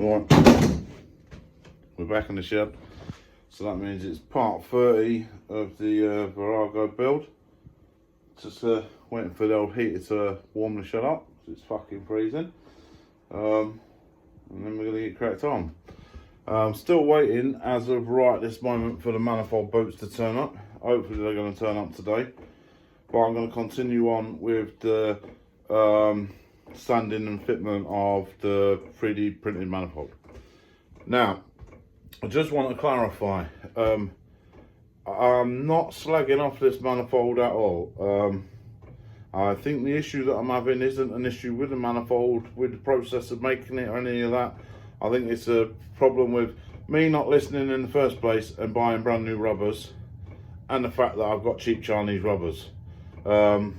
Right, we're back in the shed, so that means it's part 30 of the Virago build. Just waiting for the old heater to warm the shed up, because it's fucking freezing. And then we're going to get cracked on. Still waiting as of right this moment for the manifold boots to turn up. Hopefully they're going to turn up today. But I'm going to continue on with the sanding and fitment of the 3D printed manifold. Now, I just want to clarify, I'm not slagging off this manifold at all. I think the issue that I'm having isn't an issue with the manifold, with the process of making it or any of that. I think it's a problem with me not listening in the first place and buying brand new rubbers, and the fact that I've got cheap Chinese rubbers. I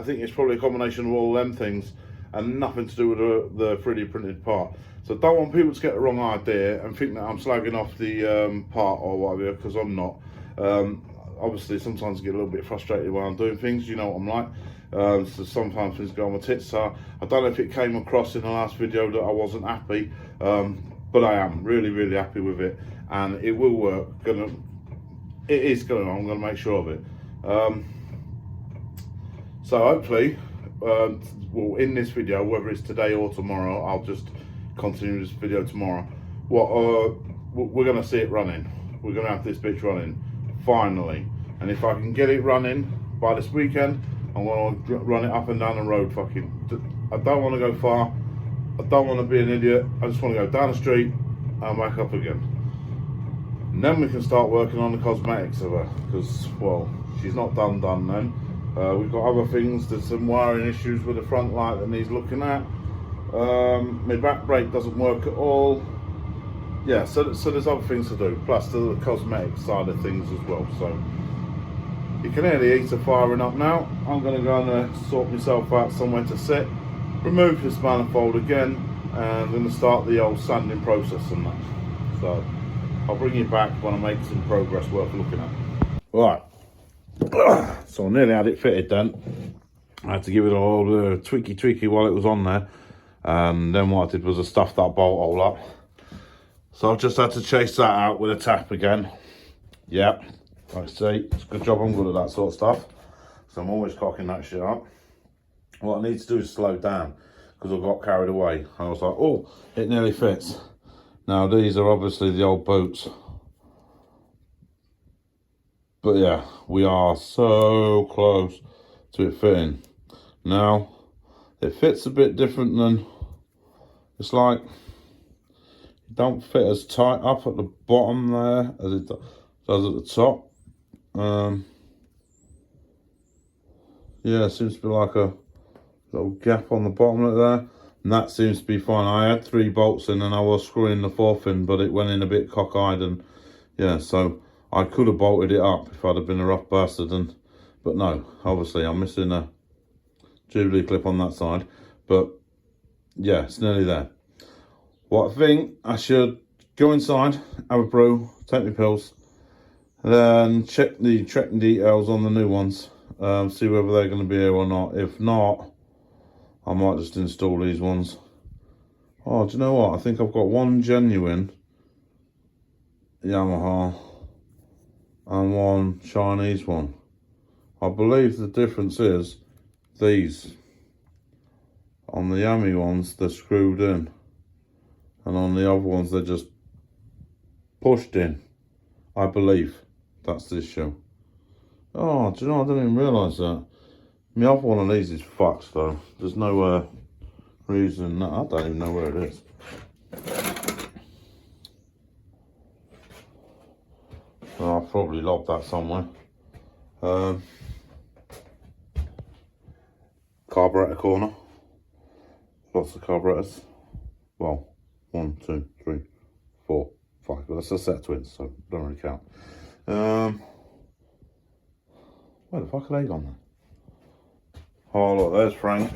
think it's probably a combination of all them things and nothing to do with the 3D printed part. So I don't want people to get the wrong idea and think that I'm slagging off the part or whatever, because I'm not. Obviously sometimes I get a little bit frustrated when I'm doing things, you know what I'm like. So sometimes things go on my tits. So I don't know if it came across in the last video that I wasn't happy, but I am really happy with it, and it will work. I'm gonna make sure of it. So hopefully, well, in this video, whether it's today or tomorrow, I'll just continue this video tomorrow. We're gonna see it running. We're gonna have this bitch running finally, and if I can get it running by this weekend, I'm gonna run it up and down the road. I don't want to go far. I don't want to be an idiot. I just want to go down the street and back up again. And then we can start working on the cosmetics of her, because, well, she's not done then. We've got other things. There's some wiring issues with the front light that needs looking at. My back brake doesn't work at all. Yeah, so there's other things to do, plus the cosmetic side of things as well. So you can hear the heater firing up now. I'm going to go and sort myself out somewhere to sit, remove this manifold again, and I'm going to start the old sanding process and that. So I'll bring you back when I make some progress worth looking at. Right. So I nearly had it fitted then. I had to give it all the tweaky while it was on there, and then what I did was I stuffed that bolt hole up. So I've just had to chase that out with a tap again. Yep, I see, it's a good job I'm good at that sort of stuff, so I'm always cocking that shit up. What I need to do is slow down, because I got carried away. I was like, oh, it nearly fits. Now these are obviously the old boots. But yeah, we are so close to it fitting. Now, it fits a bit different than, it's like, it don't fit as tight up at the bottom there as it does at the top. Yeah, it seems to be like a little gap on the bottom right there. And that seems to be fine. I had 3 bolts in and I was screwing the 4th in, but it went in a bit cockeyed, and yeah, so I could have bolted it up if I'd have been a rough bastard, but no, obviously I'm missing a Jubilee clip on that side, but yeah, it's nearly there. What I think, I should go inside, have a brew, take my pills, then check the tracking details on the new ones, see whether they're going to be here or not. If not, I might just install these ones. Oh, do you know what? I think I've got one genuine Yamaha and one Chinese one. I believe the difference is these. On the Yami ones, they're screwed in, and on the other ones, they're just pushed in. I believe that's the issue. Oh, do you know, I didn't even realise that. My other one of these is fucked though. There's no reason. I don't even know where it is. Well, I'll probably lob that somewhere. Carburetor corner. Lots of carburetors. Well, 1, 2, 3, 4, 5. But that's a set of twins, so don't really count. Where the fuck are they gone then? Oh look, there's Frank.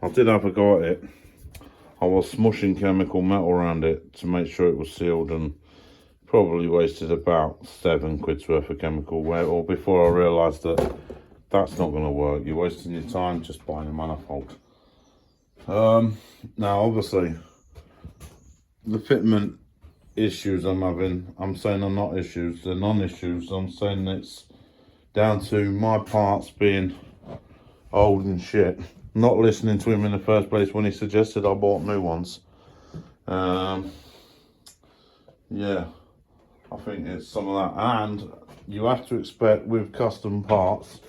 I did have a go at it. I was smushing chemical metal around it to make sure it was sealed, and probably wasted about 7 quid's worth of chemical or before I realised that that's not going to work. You're wasting your time just buying a manifold. Now obviously the fitment issues I'm having, I'm saying are not issues, they're non-issues. I'm saying it's down to my parts being old and shit. Not listening to him in the first place when he suggested I bought new ones. Yeah, I think it's some of that. And you have to expect with custom parts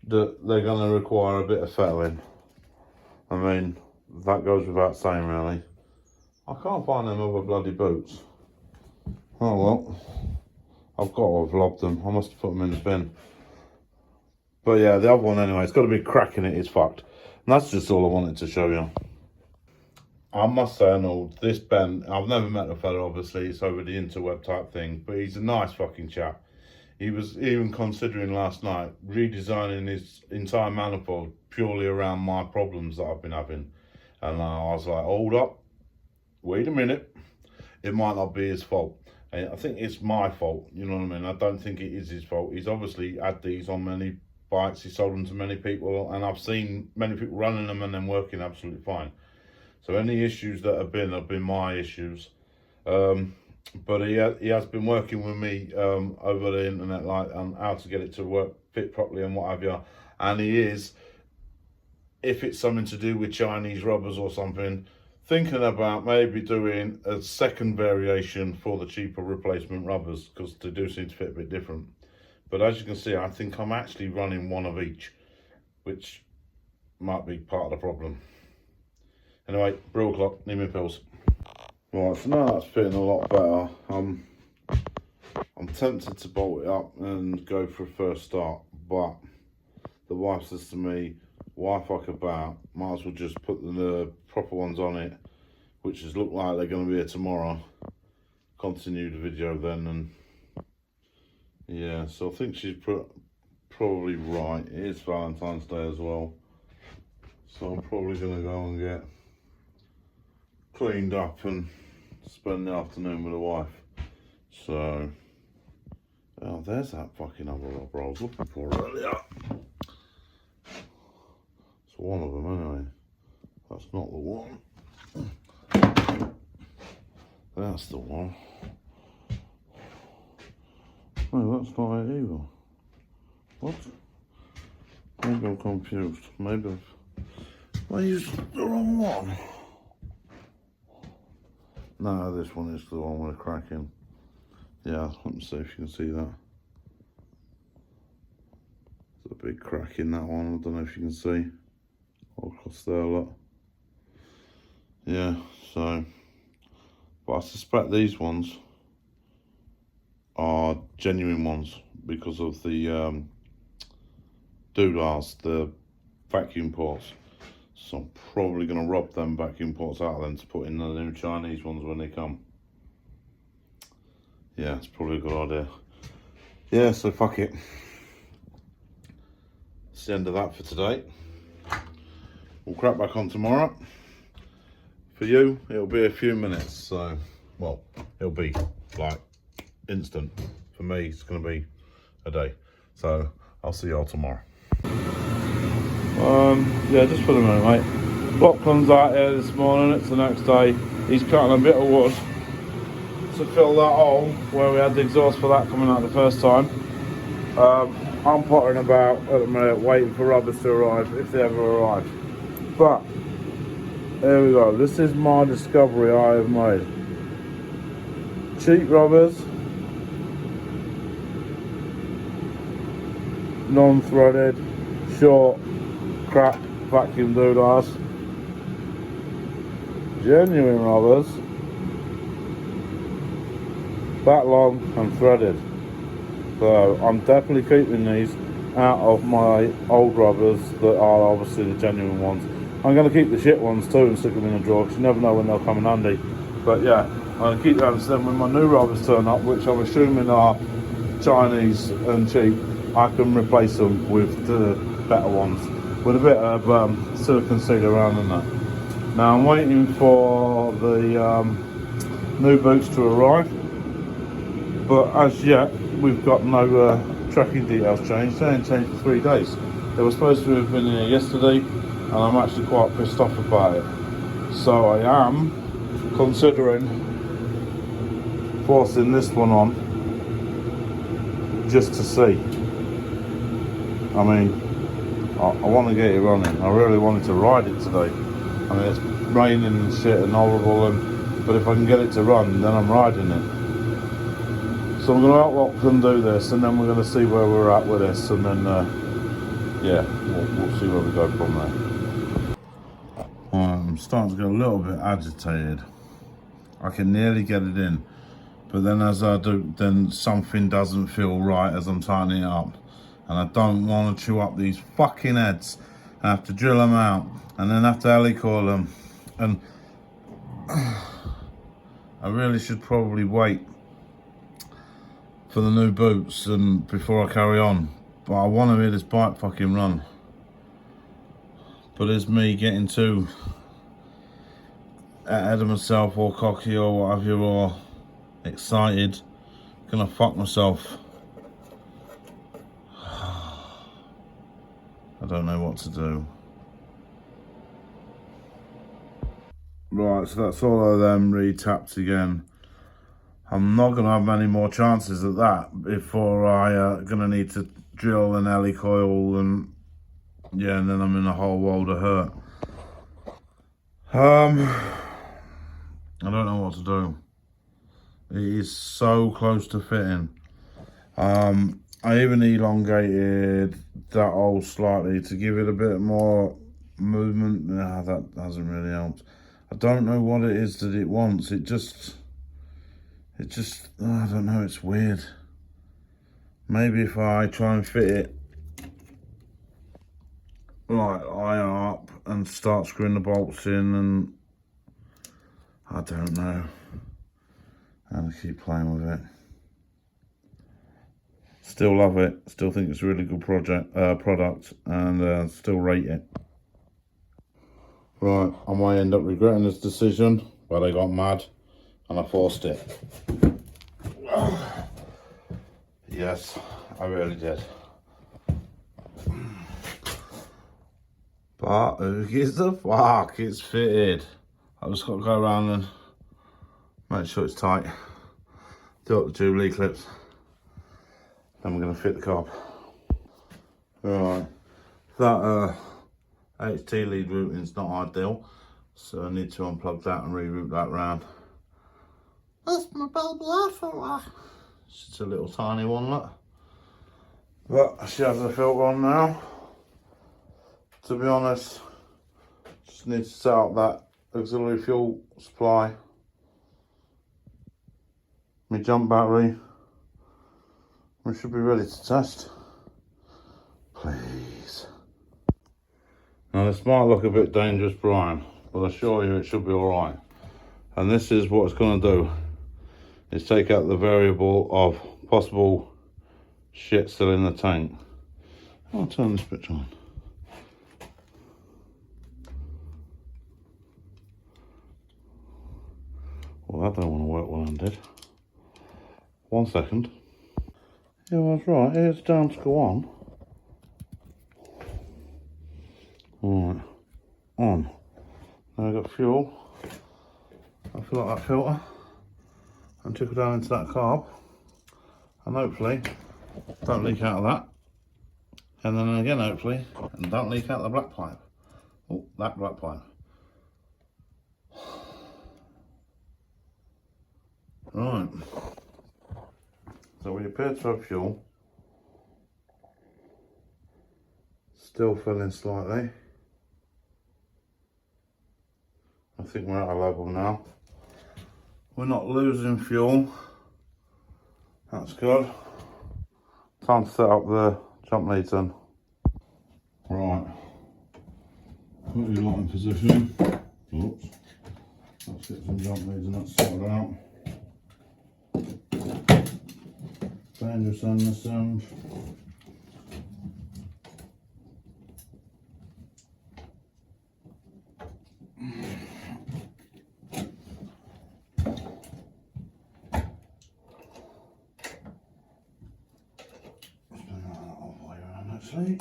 that they're going to require a bit of fettling. I mean, that goes without saying, really. I can't find them other bloody boots. Oh well, I've got to have lobbed them. I must have put them in the bin. But yeah, the other one anyway, it's got to be cracking it, it's fucked. And that's just all I wanted to show you. I must say, Arnold, this Ben, I've never met the fella, obviously, it's over the interweb type thing, but he's a nice fucking chap. He was even considering last night redesigning his entire manifold purely around my problems that I've been having. And I was like, hold up, wait a minute, it might not be his fault. And I think it's my fault, you know what I mean? I don't think it is his fault. He's obviously had these on many bikes, he sold them to many people, and I've seen many people running them and then working absolutely fine. So any issues that have been my issues. But he has been working with me over the internet, like on how to get it to work, fit properly and what have you. And he is, if it's something to do with Chinese rubbers or something, thinking about maybe doing a second variation for the cheaper replacement rubbers, because they do seem to fit a bit different. But as you can see, I think I'm actually running one of each, which might be part of the problem. Anyway, brew o'clock, need me pills. Right, so now that's fitting a lot better. I'm tempted to bolt it up and go for a first start, but the wife says to me, why fuck about, might as well just put the proper ones on it, which is look like they're going to be here tomorrow. Continue the video then, and yeah, so I think she's probably right. It is Valentine's Day as well, so I'm probably going to go and get cleaned up and spend the afternoon with the wife. So, oh, there's that fucking other rubber I was looking for earlier. It's one of them anyway. That's not the one. That's the one. No, that's not it either. What? Maybe I'm confused. Maybe I used the wrong one. No, this one is the one with the crack in. Yeah, let me see if you can see that. There's a big crack in that one. I don't know if you can see. All across there, look. Yeah, so. But I suspect these ones are genuine ones because of the doodahs, the vacuum ports. So I'm probably going to rob them vacuum ports out of them to put in the new Chinese ones when they come. Yeah, it's probably a good idea. Yeah, so fuck it. That's the end of that for today. We'll crack back on tomorrow. For you, it'll be a few minutes. So, well, it'll be like instant. For me, it's going to be a day. So, I'll see y'all tomorrow. Yeah, just for the minute, mate. Lachlan's out here this morning, it's the next day. He's cutting a bit of wood to fill that hole where we had the exhaust for that coming out the first time. I'm pottering about at the minute, waiting for rubbers to arrive, if they ever arrive. But, there we go, this is my discovery I have made. Cheap rubbers, non-threaded, short, crap vacuum doodahs, genuine rubbers, that long and threaded. So I'm definitely keeping these out of my old rubbers that are obviously the genuine ones. I'm going to keep the shit ones too and stick them in a drawer because you never know when they'll come in handy. But yeah, I'm going to keep that, so then when my new rubbers turn up, which I'm assuming are Chinese and cheap, I can replace them with the better ones with a bit of silicone seed around in that. Now I'm waiting for the new boots to arrive, but as yet we've got no tracking details changed. They ain't changed for 3 days. They were supposed to have been here yesterday, and I'm actually quite pissed off about it. So I am considering forcing this one on just to see. I mean, I want to get it running. I really wanted to ride it today. I mean, it's raining and shit and horrible, but if I can get it to run, then I'm riding it. So I'm going to outlock and do this, and then we're going to see where we're at with this, and then yeah, we'll see where we go from there. I'm starting to get a little bit agitated. I can nearly get it in, but then as I do, then something doesn't feel right as I'm tightening it up. And I don't want to chew up these fucking heads. I have to drill them out and then have to helicoil them. And I really should probably wait for the new boots and before I carry on. But I want to hear this bike fucking run. But it's me getting too ahead of myself or cocky or whatever or excited. Gonna fuck myself. I don't know what to do. Right, so that's all of them re-tapped again. I'm not going to have many more chances at that before I going to need to drill and helicoil and yeah, and then I'm in a whole world of hurt. I don't know what to do. It is so close to fitting. I even elongated that hole slightly to give it a bit more movement. Nah, that hasn't really helped. I don't know what it is that it wants. It just, I don't know, it's weird. Maybe if I try and fit it like higher up and start screwing the bolts in, and I don't know. I'm gonna keep playing with it. Still love it. Still think it's a really good product, and still rate it. Right, I might end up regretting this decision, but I got mad and I forced it. Yes, I really did. But who gives a fuck? It's fitted. I just got to go around and make sure it's tight. Do up the Jubilee clips. Then we're going to fit the cob. Right, that HT lead routing's not ideal, so I need to unplug that and reroute that round. That's my baby filter. It's just a little tiny one, look. But she has a filter on now. To be honest, just need to set up that auxiliary fuel supply, my jump battery. We should be ready to test. Please. Now this might look a bit dangerous, Brian, but I assure you it should be alright. And this is what it's going to do, is take out the variable of possible shit still in the tank. I'll turn this bitch on. Well, that don't want to work one-handed. 1 second. Yeah, I was right. Here's down to go on. Alright. On. Now I've got fuel. I'll fill up that filter and trickle down into that carb. And hopefully, don't leak out of that. And then again, hopefully, and don't leak out the black pipe. Oh, that black pipe. Right. So we appear to have fuel. Still filling slightly. I think we're at a level now. We're not losing fuel. That's good. Time to set up the jump lead then. Right. Put your lot in position. Oops. Let's get some jump leads and that's sorted out. Dangerous on this end. Spin that all the way around actually.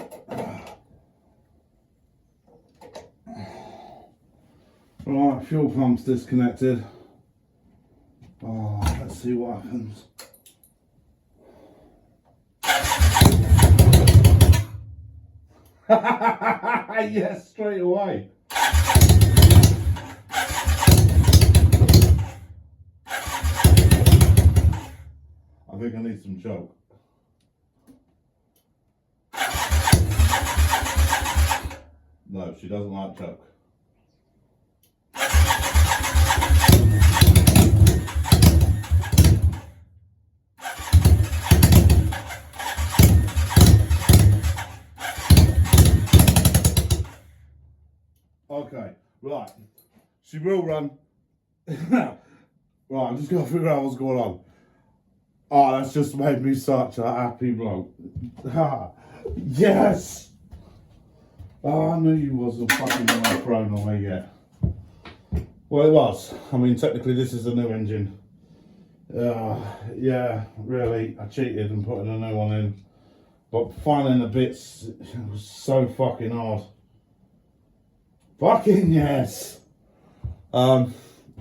Right, fuel pump's disconnected. Oh, let's see what happens. Yes, straight away. I think I need some choke. No, she doesn't like choke. Okay, right. She will run. Right, I'm just gonna figure out what's going on. Oh, that's just made me such a happy bloke. Yes! Oh, I knew you wasn't fucking thrown away yet. Well, it was. I mean, technically, this is a new engine. Yeah, really, I cheated and put a new one in. But finding the bits, it was so fucking hard. Fucking yes! I'm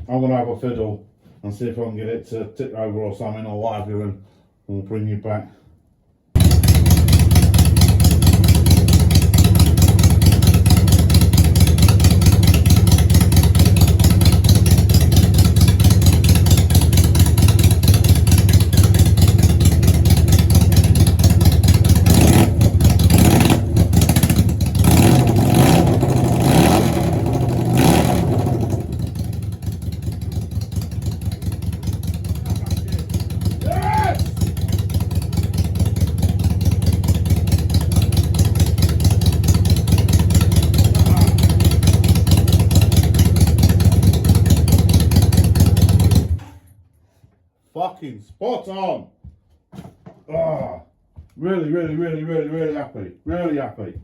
gonna have a fiddle and see if I can get it to tip over or something or what have you, and we'll bring you back. Fucking spot on. Ah, really happy. Really happy.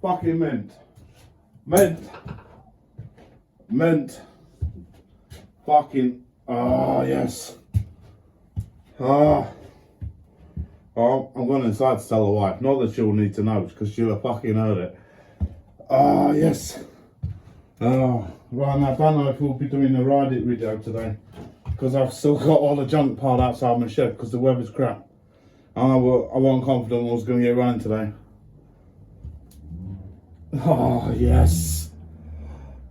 Fucking mint. Fucking, yes. I'm going inside to tell the wife. Not that she'll need to know, because she'll have fucking heard it. Yes. Right, now I don't know if we'll be doing a ride it video today, because I've still got all the junk piled outside my shed because the weather's crap. I wasn't confident I was going to get running today. Oh, yes.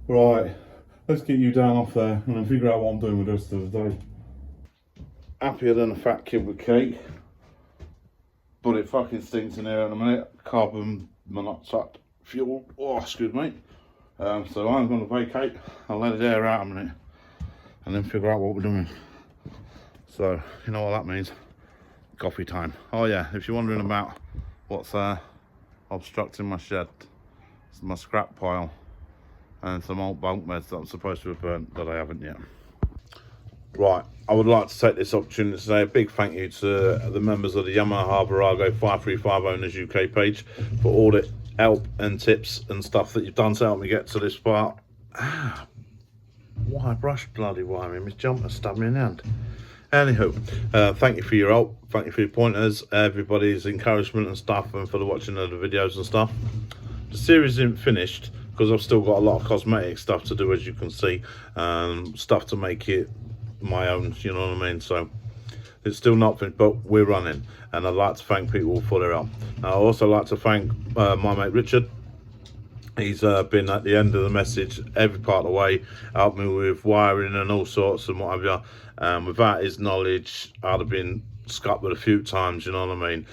Right, let's get you down off there and then figure out what I'm doing with the rest of the day. Happier than a fat kid with cake. But it fucking stinks in here in a minute. Carbon monoxide fuel. Oh, excuse me. So I'm going to vacate. I'll let it air out a minute and then figure out what we're doing. So, you know what that means. Coffee time. Oh yeah, if you're wondering about what's obstructing my shed, it's my scrap pile and some old bunk beds that I'm supposed to have burnt, but I haven't yet. Right, I would like to take this opportunity to say a big thank you to the members of the Yamaha Virago 535 Owners UK page for all the help and tips and stuff that you've done to help me get to this part. Why brush bloody wiring? My jumper stabbed me in the hand. Anywho, thank you for your help, thank you for your pointers, everybody's encouragement and stuff, and for the watching of the videos and stuff. The series isn't finished because I've still got a lot of cosmetic stuff to do, as you can see, stuff to make it my own, you know what I mean? So it's still not finished, but we're running, and I'd like to thank people for their help. Now, I'd also like to thank my mate Richard. He's been at the end of the message every part of the way, helped me with wiring and all sorts and what have you. Without his knowledge, I'd have been scuppered a few times, you know what I mean?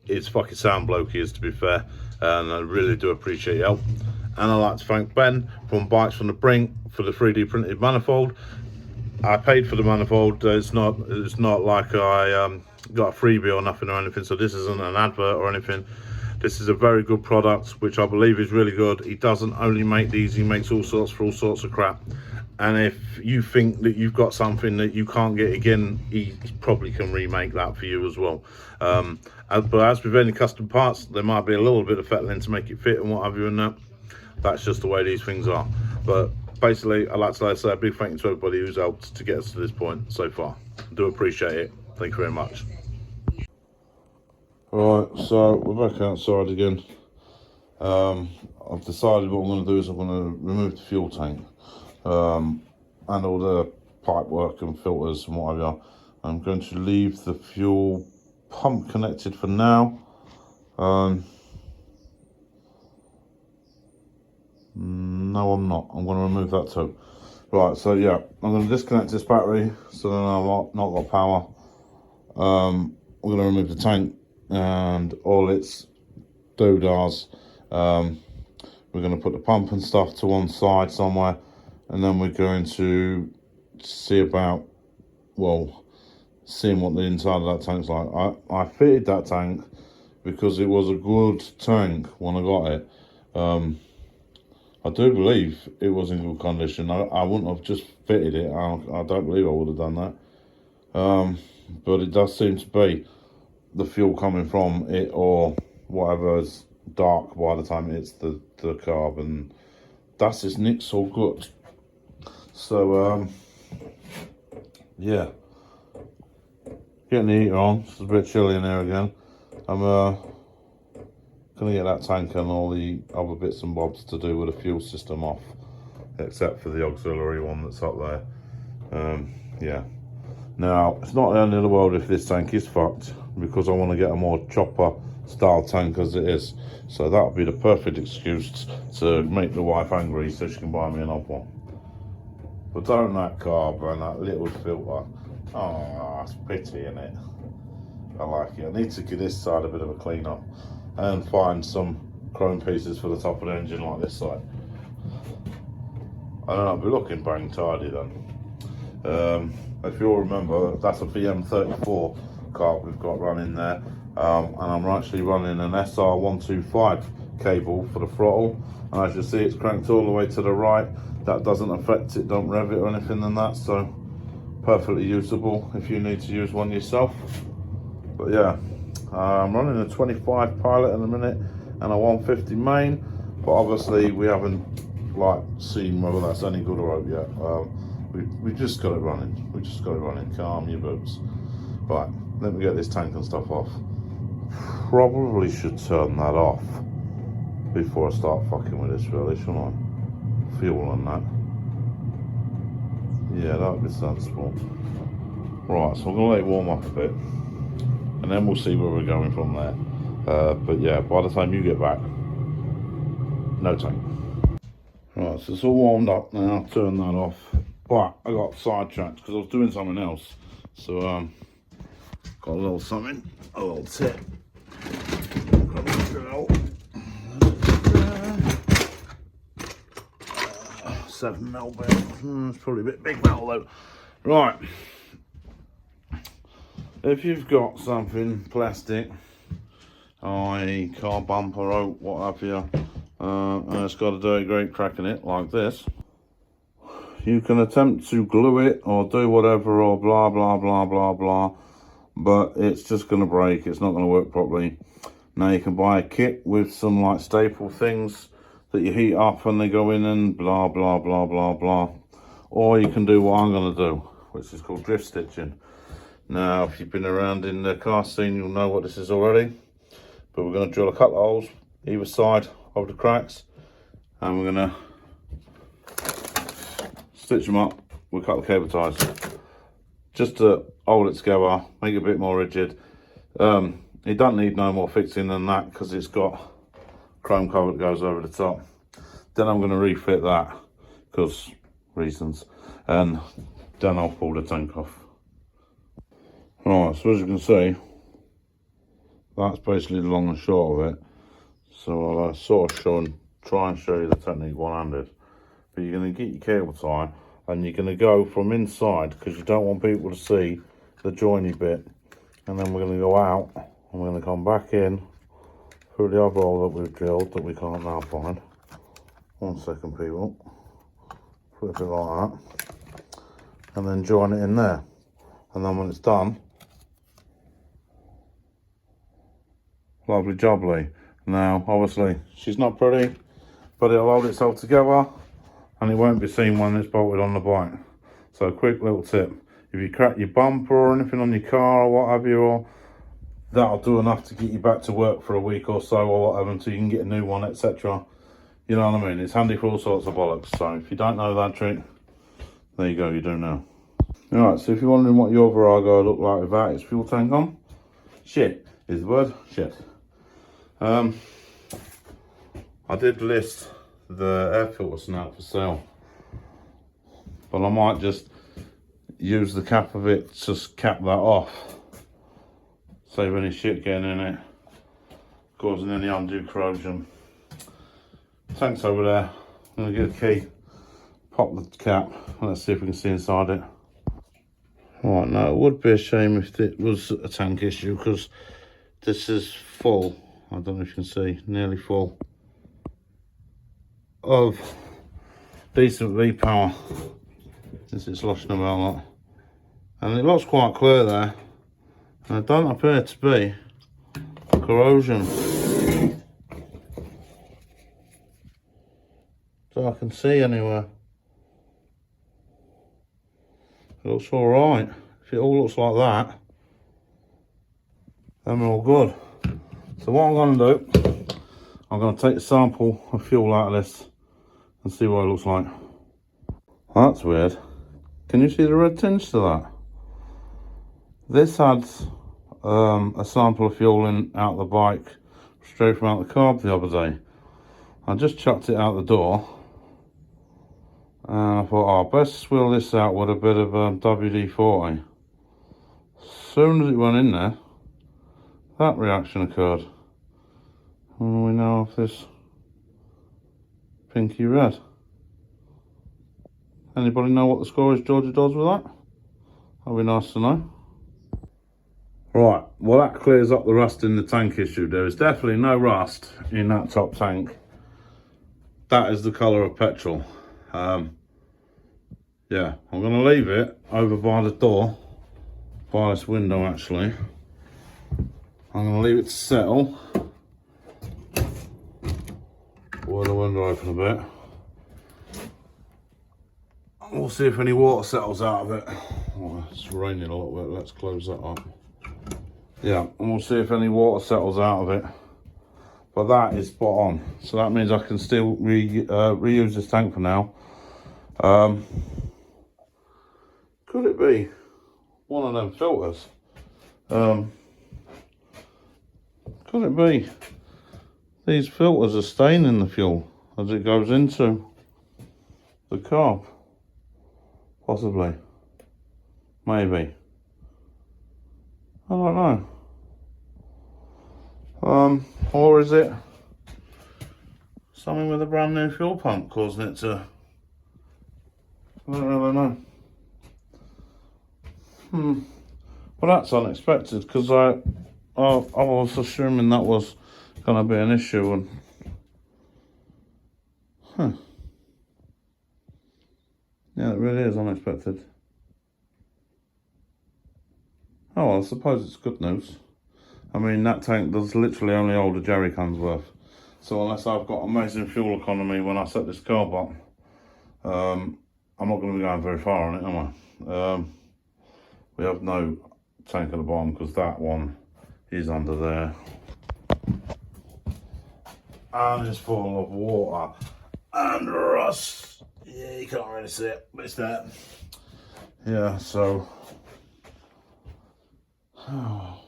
It's fucking sound bloke he is, to be fair, and I really do appreciate your help. And I'd like to thank Ben from Bikes from the Brink for the 3D printed manifold. I paid for the manifold. It's not like I got a freebie or nothing or anything, so this isn't an advert or anything. This is a very good product, which I believe is really good. He doesn't only make these, he makes all sorts for all sorts of crap. And if you think that you've got something that you can't get again, he probably can remake that for you as well. But as with any custom parts, there might be a little bit of fettling to make it fit and what have you, and that's just the way these things are. But basically, I'd like to say a big thank you to everybody who's helped to get us to this point so far. I do appreciate it. Thank you very much. Right, so we're back outside again. I've decided what I'm going to do is I'm going to remove the fuel tank. and all the pipe work and filters and whatever. I'm going to leave the fuel pump connected for now. No, I'm not. I'm going to remove that too. Right, so yeah, I'm going to disconnect this battery so then I've not got power. We're going to remove the tank and all its doodahs. We're going to put the pump and stuff to one side somewhere, and then we're going to see about, well, seeing what the inside of that tank's like. I fitted that tank because it was a good tank when I got it. I do believe it was in good condition. I wouldn't have just fitted it. I don't believe I would have done that. But it does seem to be the fuel coming from it or whatever's dark by the time it hits the carb, and that's just nicked so good. So yeah, getting the heater on. It's a bit chilly in there again. I'm gonna get that tank and all the other bits and bobs to do with the fuel system off, except for the auxiliary one that's up there. Yeah. Now, it's not the end of the world if this tank is fucked, because I want to get a more chopper style tank as it is. So that would be the perfect excuse to make the wife angry so she can buy me another one. But don't that carb and that little filter. Oh, it's pity, isn't it? I like it. I need to give this side a bit of a clean up and find some chrome pieces for the top of the engine like this side. I don't know, I'll be looking bang tidy then. If you'll remember, that's a VM34 carb we've got running there, and I'm actually running an SR125 cable for the throttle, and as you see it's cranked all the way to the right. That doesn't affect it, don't rev it or anything than that, so perfectly usable if you need to use one yourself. But yeah, I'm running a 25 Pilot in a minute and a 150 main, but obviously we haven't seen whether that's any good or not yet. We just got it running. We just got it running. Calm your boots. Right, let me get this tank and stuff off. Probably should turn that off before I start fucking with this, really, shouldn't I? Fuel on that. Yeah, that would be sensible. Right, so I'm gonna let it warm up a bit, and then we'll see where we're going from there. But yeah, by the time you get back, no tank. Right, so it's all warmed up now. I'll turn that off. But I got sidetracked because I was doing something else. So got a little something, a little tip. Got a drill. 7mm bit. It's probably a bit big metal though. Right. If you've got something plastic, i.e. car bumper or what have you, and it's got a dirty grate crack in it like this, you can attempt to glue it or do whatever or blah blah blah blah blah, but it's just going to break. It's not going to work properly. Now you can buy a kit with some like staple things that you heat up and they go in and blah blah blah blah blah, or you can do what I'm going to do, which is called drift stitching. Now if you've been around in the car scene, you'll know what this is already, but we're going to drill a couple of holes either side of the cracks, and we're going to stitch them up with a couple of cable ties just to hold it together, make it a bit more rigid. It doesn't need no more fixing than that because it's got chrome cover that goes over the top. Then I'm going to refit that because reasons, and then I'll pull the tank off. Right, so as you can see, that's basically the long and short of it. So I'll sort of try and show you the technique one-handed. But you're going to get your cable tie and you're going to go from inside because you don't want people to see the joiny bit, and then we're going to go out and we're going to come back in through the other hole that we've drilled that we can't now find. 1 second, people. Flip it like that and then join it in there, and then when it's done, lovely jubbly. Now obviously she's not pretty, but it'll hold itself together and it won't be seen when it's bolted on the bike. So a quick little tip, if you crack your bumper or anything on your car or what have you, or that'll do enough to get you back to work for a week or so or whatever until you can get a new one, etc. You know what I mean? It's handy for all sorts of bollocks. So if you don't know that trick, there you go, you do now. Alright, so if you're wondering what your Virago look like without its fuel tank on, shit is the word, shit. I did list the air filter snout for sale, but I might just use the cap of it to cap that off, save any shit getting in it, causing any undue corrosion. Tank's over there. I'm gonna get a key, pop the cap, and let's see if we can see inside it. Right, now it would be a shame if it was a tank issue, because this is full, I don't know if you can see, nearly full of decent V-power. This is sloshing about that. And it looks quite clear there, and it don't appear to be corrosion. So I can see anywhere. It looks alright. If it all looks like that, then we're all good. So what I'm going to do, I'm going to take a sample of fuel out of this and see what it looks like. Well, that's weird. Can you see the red tinge to that? This had a sample of fuel in out the bike straight from out the carb the other day. I just chucked it out the door, and I thought, oh, best swill this out with a bit of WD-40. As soon as it went in there, that reaction occurred. And we now have this pinky red. Anybody know what the score is Georgia does with that? That'd be nice to know. Right, well that clears up the rust in the tank issue. There is definitely no rust in that top tank. That is the colour of petrol. Yeah, I'm going to leave it over by the door, by this window actually. I'm going to leave it to settle. Pull the window open a bit. We'll see if any water settles out of it. Oh, it's raining a little bit, let's close that up. Yeah, and we'll see if any water settles out of it. But that is spot on. So that means I can still reuse this tank for now. Could it be one of them filters? Could it be these filters are staining the fuel as it goes into the carb? Possibly. Maybe. I don't know. Or is it something with a brand new fuel pump causing it to... I don't really know. Well, that's unexpected, because I was assuming that was going to be an issue, and yeah, it really is unexpected. Oh well, I suppose it's good news. I mean, that tank does literally only hold a jerry can's worth, so unless I've got amazing fuel economy when I set this carb up, I'm not going to be going very far on it, am I? We have no tank at the bottom because that one is under there and it's full of water and rust. Yeah, you can't really see it, but it's there. Yeah, so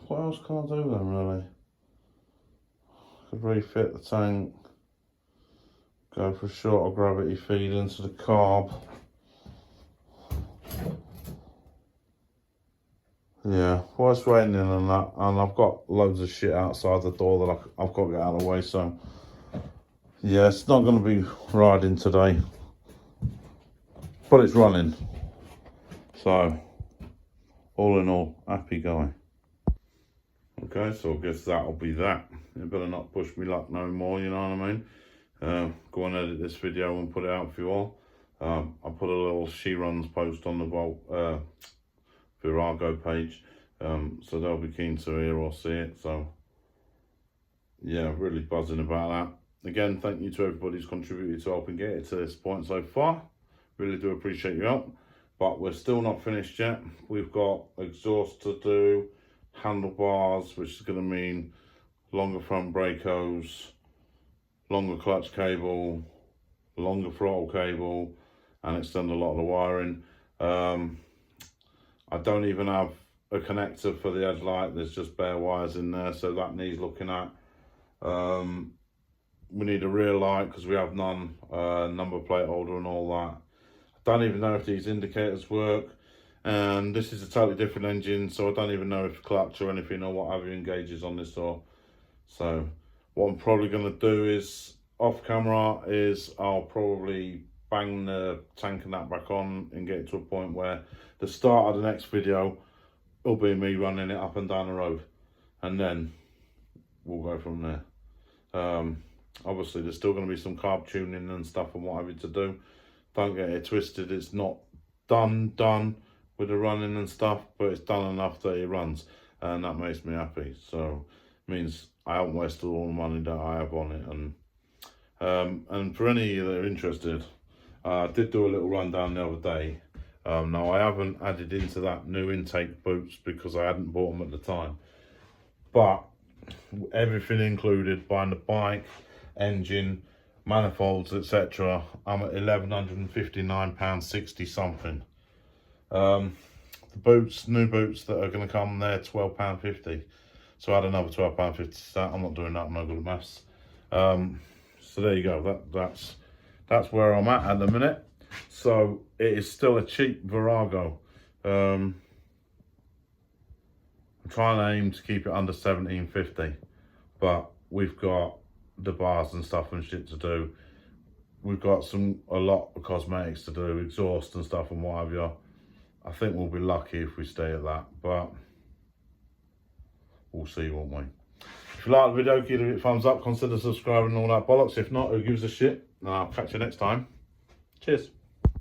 what else can I do then, really? Could refit the tank, go for a shorter gravity feed into the carb. Yeah, well, it's raining and that, and I've got loads of shit outside the door that I've got to get out of the way, so yeah, it's not going to be riding today, but it's running, so all in all, happy guy. Okay, so I guess that'll be that. You better not push me luck no more, you know what I mean? Go and edit this video and put it out for you all. I put a little She Runs post on the Virago page, so they'll be keen to hear or see it. So yeah, really buzzing about that. Again, thank you to everybody who's contributed to helping get it to this point so far. Really do appreciate your help, but we're still not finished yet. We've got exhaust to do, handlebars, which is going to mean longer front brake hose, longer clutch cable, longer throttle cable and extend a lot of the wiring. I don't even have a connector for the headlight. There's just bare wires in there, so that needs looking at. We need a rear light because we have none, number plate holder and all that. I don't even know if these indicators work, and this is a totally different engine, so I don't even know if clutch or anything or what have you engages on this or. So what I'm probably going to do is off camera is I'll probably bang the tank and that back on and get it to a point where the start of the next video will be me running it up and down the road, and then we'll go from there. Obviously there's still going to be some carb tuning and stuff and what have you to do. Don't get it twisted, it's not done with the running and stuff, but it's done enough that it runs, and that makes me happy. So it means I haven't wasted all the money that I have on it. And for any that are interested, I did do a little rundown the other day. Now I haven't added into that new intake boots because I hadn't bought them at the time, but everything included, buying the bike, engine, manifolds, etc., I'm at £1,159.60 something. The boots, new boots that are going to come, they're £12.50, so add another £12.50 to that. I'm not doing that, I'm not good at maths. So there you go, that's where I'm at the minute. So it is still a cheap Virago. I'm trying to aim to keep it under £1,750, but we've got the bars and stuff and shit to do. We've got a lot of cosmetics to do, exhaust and stuff and what have you. I think we'll be lucky if we stay at that, but we'll see, won't we? If you like the video, give it a thumbs up, consider subscribing and all that bollocks. If not, who gives a shit? And I'll catch you next time. Cheers.